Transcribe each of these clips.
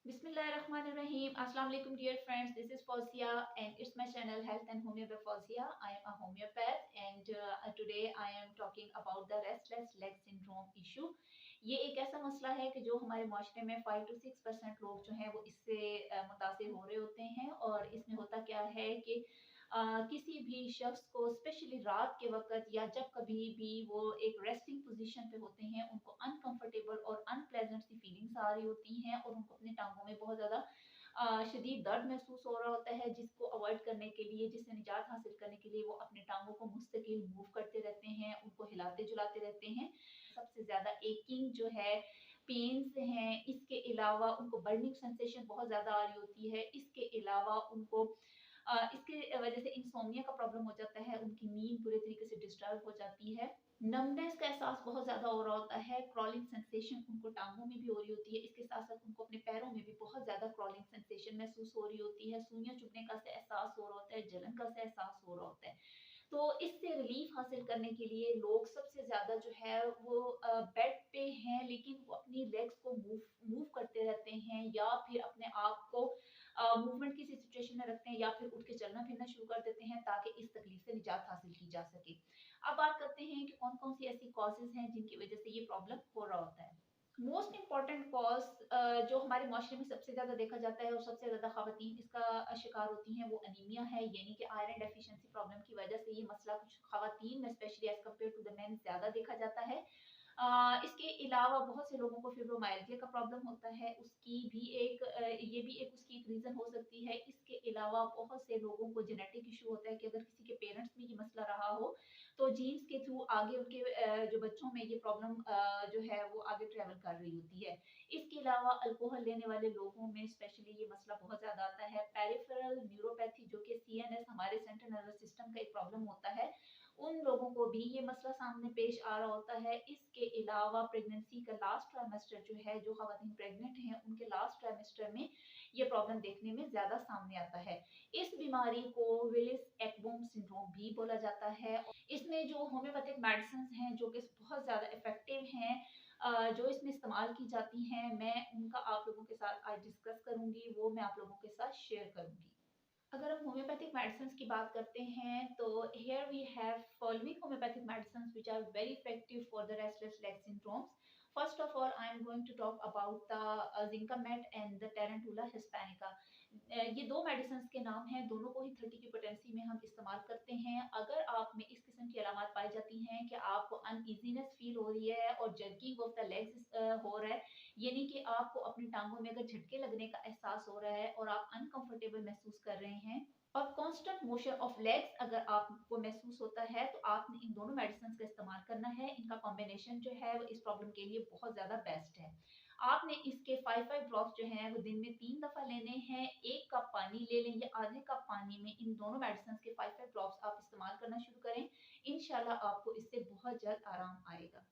Bismillahirrahmanirrahim. Assalamu alaikum dear friends. This is Fausia and it's my channel Health and Homeo by Fausia. I am a homeopath and today I am talking about the restless leg syndrome issue. ये एक ऐसा मसला है कि जो हमारे माशरे में 5 to 6% लोग जो हैं वो इससे मुतासिर हो रहे होते हैं। और इसमें होता क्या है कि किसी भी शख्स को स्पेशली रात के वक़्त या जब कभी भी वो एक रेस्टिंग पोज़ीशन पे होते हैं, उनको अनकम्फ़र्टेबल और अनप्लेज़ेंट सी फीलिंग्स आ रही होती हैं और उनको अपनी टाँगों में बहुत ज़्यादा शदीद दर्द महसूस हो रहा होता है, जिसको अवॉइड करने के लिए, जिससे निजात हासिल करने के लिए वो अपने टाँगों को मुस्तकिल मूव करते रहते हैं, उनको हिलाते-जुलाते रहते हैं। सबसे ज़्यादा एकिंग जो है, पेन्स हैं, इसके अलावा उनको बर्निंग सेंसेशन बहुत ज़्यादा आ रही होती है। इसके अलावा उनको इसके वजह से इंसोम्निया का प्रॉब्लम हो जाता है, उनकी नींद बुरे तरीके से डिस्टर्ब हो जाती है। नमनेस का एहसास बहुत ज़्यादा हो रहा होता है, क्राउलिंग सेंसेशन उनको टाँगों में भी हो रही होती है, इसके साथ-साथ उनको अपने पैरों में भी बहुत ज़्यादा क्राउलिंग सेंसेशन महसूस हो रही होती है, सुइयाँ चुभने का सा एहसास हो रहा होता है, जलन का सा एहसास हो रहा होता है। तो इससे रिलीफ हासिल करने के लिए लोग सबसे ज़्यादा जो है वो बेड पे हैं, लेकिन वो अपनी लेग्स को मूव मूव करते रहते हैं या फिर अपने आप को मूवमेंट की सी सिचुएशन में रखते हैं या फिर उठ के चलना-फिरना शुरू कर देते हैं ताकि इस तकलीफ से निजात हासिल की जा सके। अब बात करते हैं कि कौन-कौन सी ऐसी कॉजेज़ हैं जिनकी वजह से ये प्रॉब्लम हो रहा होता है। मोस्ट इम्पोर्टेंट कॉज़ जो हमारे माशरे में सबसे ज़्यादा देखा जाता है और सबसे ज़्यादा ख़वातीन इसका शिकार होती हैं, वो अनीमिया है, यानी कि आयरन डेफिशिएंसी प्रॉब्लम की वजह से ये मसला कुछ ख़वातीन में specially as compare to the men ज़्यादा देखा जाता है। इसके अलावा बहुत से लोगों को फिब्रोमाइल्जिया का प्रॉब्लम होता है, उसकी भी एक ये भी एक उसकी एक रीज़न हो सकती है। इसके अलावा बहुत से लोगों को जेनेटिक इश्यू होता है कि अगर किसी के पेरेंट्स में ये मसला रहा हो, तो जीन्स के थ्रू आगे उनके जो बच्चों में ये प्रॉब्लम जो है वो आगे ट्रैवल कर रही होती है। इसके अलावा अल्कोहल लेने वाले लोगों में स्पेशली ये मसला बहुत ज़्यादा आता है। पेरिफेरल न्यूरोपैथी जो कि सीएनएस हमारे सेंट्रल नर्वस सिस्टम का एक प्रॉब्लम होता है, उन लोगों को भी ये मसला सामने पेश आ रहा होता है। इसके अलावा प्रेगनेंसी का लास्ट ट्राइमेस्टर जो है, जो ख़वातीन प्रेग्नेंट हैं, उनके लास्ट ट्राइमेस्टर में ये प्रॉब्लम देखने में ज़्यादा सामने आता है। इस बीमारी को विलिस एक्वोम सिंड्रोम भी बोला जाता है। इसमें जो होम्योपैथिक मेडिसिन्स हैं, जो कि बहुत ज़्यादा इफ़ेक्टिव हैं, जो इसमें इस्तेमाल की जाती हैं, मैं उनका आप लोगों के साथ आज डिस्कस करूँगी, वो मैं आप लोगों के साथ शेयर करूँगी। अगर हम होम्योपैथिक मेडिसिन्स की बात करते हैं तो here we have following homeopathic medicines which are very effective for the restless leg syndromes. First of all I am going to talk about the zincum met and the tarentula hispanica. ये दो medicines के नाम हैं, दोनों को ही 30 की potency में हम इस्तेमाल करते हैं। अगर आप में इस किस्म की अलामत पाई जाती हैं कि आपको अनईजीनेस फील हो रही है और जर्किंग ऑफ द लेग्स हो रहा है, यानी कि आपको अपनी टाँगों में अगर झटके लगने का एहसास हो रहा है और आप अनकंफर्टेबल महसूस कर रहे हैं और कांस्टेंट मोशन ऑफ लेग्स अगर आपको महसूस होता है, तो आपने इन दोनों मेडिसिन्स का इस्तेमाल करना है। इनका कॉम्बिनेशन जो है वो इस प्रॉब्लम के लिए बहुत ज़्यादा बेस्ट है। आपने इसके 5-5 ड्रॉप्स जो हैं वो दिन में 3 दफ़ा लेने हैं। 1 कप पानी ले लें या आधे कप पानी में इन दोनों मेडिसिन्स के 5-5 ड्रॉप्स आप इस्तेमाल करना शुरू करें। इंशाल्लाह आपको इससे बहुत जल्द आराम आएगा।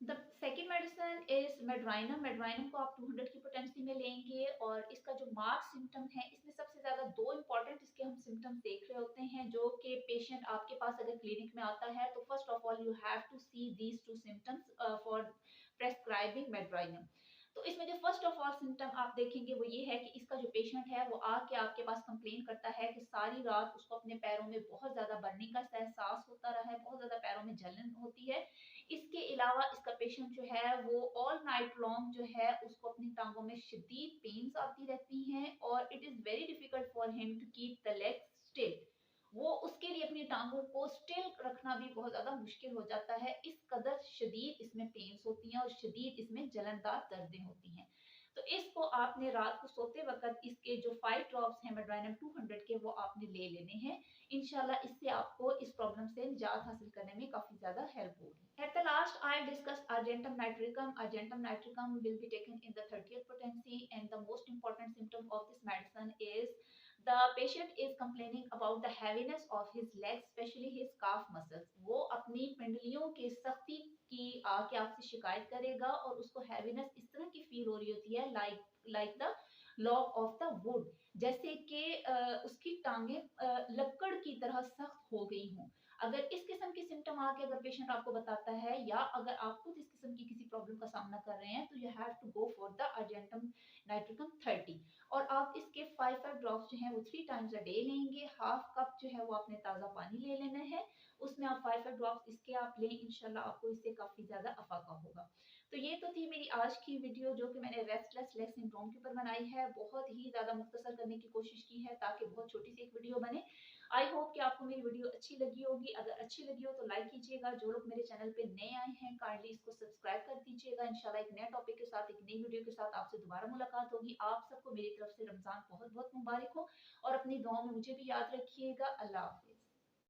The second medicine is medorrhinum. Medorrhinum को आप 200 की पोटेंसी में लेंगे और इसका जो मार्क सिम्पटम है, इसमें सबसे ज़्यादा 2 इम्पोर्टेंट इसके हम सिम्पटम्स देख रहे होते हैं, जो कि पेशेंट आपके पास अगर क्लिनिक में आता है, तो first of all you have to see these 2 symptoms for prescribing medorrhinum. तो इसमें जो फर्स्ट ऑफ ऑल सिम्पटम आप देखेंगे वो ये है कि इसका जो पेशेंट है वो आके आपके पास कंप्लेन करता है कि सारी रात उसको अपने पैरों में बहुत ज़्यादा बर्निंग का एहसास होता रहा है, बहुत ज़्यादा पैरों में जलन होती है। इसके अलावा इसका पेशेंट जो है वो ऑल नाइट लॉन्ग जो है उसको अपनी टाँगों में शदीद पेन्स आती रहती हैं और it is very difficult for him to keep the legs still. वो उसके लिए अपनी टाँगों को स्टिल रखना भी बहुत ज़्यादा मुश्किल हो जाता है। इस कदर शदीद इसमें पेन्स होती हैं और शदीद इसमें जलनदार दर्दें होती हैं। तो इसको आपने रात को सोते वक़्त इसके जो 5 ड्रॉप्स हैं मेड्राइनम 200 के, वो आपने ले लेने हैं। इंशाल्लाह इससे आपको इस प्रॉब्लम से निजात हासिल करने में काफ़ी ज़्यादा हेल्प होगी। At the last, I discussed argentum nitricum. Argentum nitricum will be taken in the 30th potency, and the most important symptom of this medicine is the patient is complaining about the heaviness of his legs, especially his calf muscles. वो अपनी पिंडलियों के सख्ती की आके आपसे शिकायत करेगा और उसको हैवीनेस इस तरह की फील हो रही होती है, like the log of the wood, जैसे कि उसकी टांगें लकड़ की तरह सख्त हो गई हों। अगर इस किस्म की सिम्टम आके अगर पेशेंट आपको बताता है या अगर आप खुद इस किस्म की किसी प्रॉब्लम का सामना कर रहे हैं तो you have to go for the argentum nitricum 30 और आप इसके 5 ड्रॉप्स जो हैं वो 3 टाइम्स अ डे लेंगे। हाफ कप जो है वो आपने ताज़ा पानी ले लेना है, उसमें आप 5 ड्रॉप्स इसके आप लें, इंशाल्लाह आपको इससे काफ़ी ज़्यादा अफाका होगा। तो ये तो थी मेरी आज की वीडियो जो कि मैंने रेस्टलेस लेग सिंड्रोम के ऊपर बनाई है। बहुत ही ज़्यादा मुख्तसर करने की कोशिश की है ताकि बहुत छोटी सी एक वीडियो बने। आई होप कि आपको मेरी वीडियो अच्छी लगी होगी। अगर अच्छी लगी हो तो लाइक कीजिएगा। जो लोग मेरे चैनल पे नए आए हैं काइंडली इसको सब्सक्राइब कर दीजिएगा। इंशाल्लाह एक नए टॉपिक के साथ, एक नई वीडियो के साथ आपसे दोबारा मुलाकात होगी। आप सबको मेरी तरफ से रमज़ान बहुत बहुत मुबारक हो और अपनी दुआओं में मुझे भी याद रखिएगा। अल्लाह हाफ़िज़।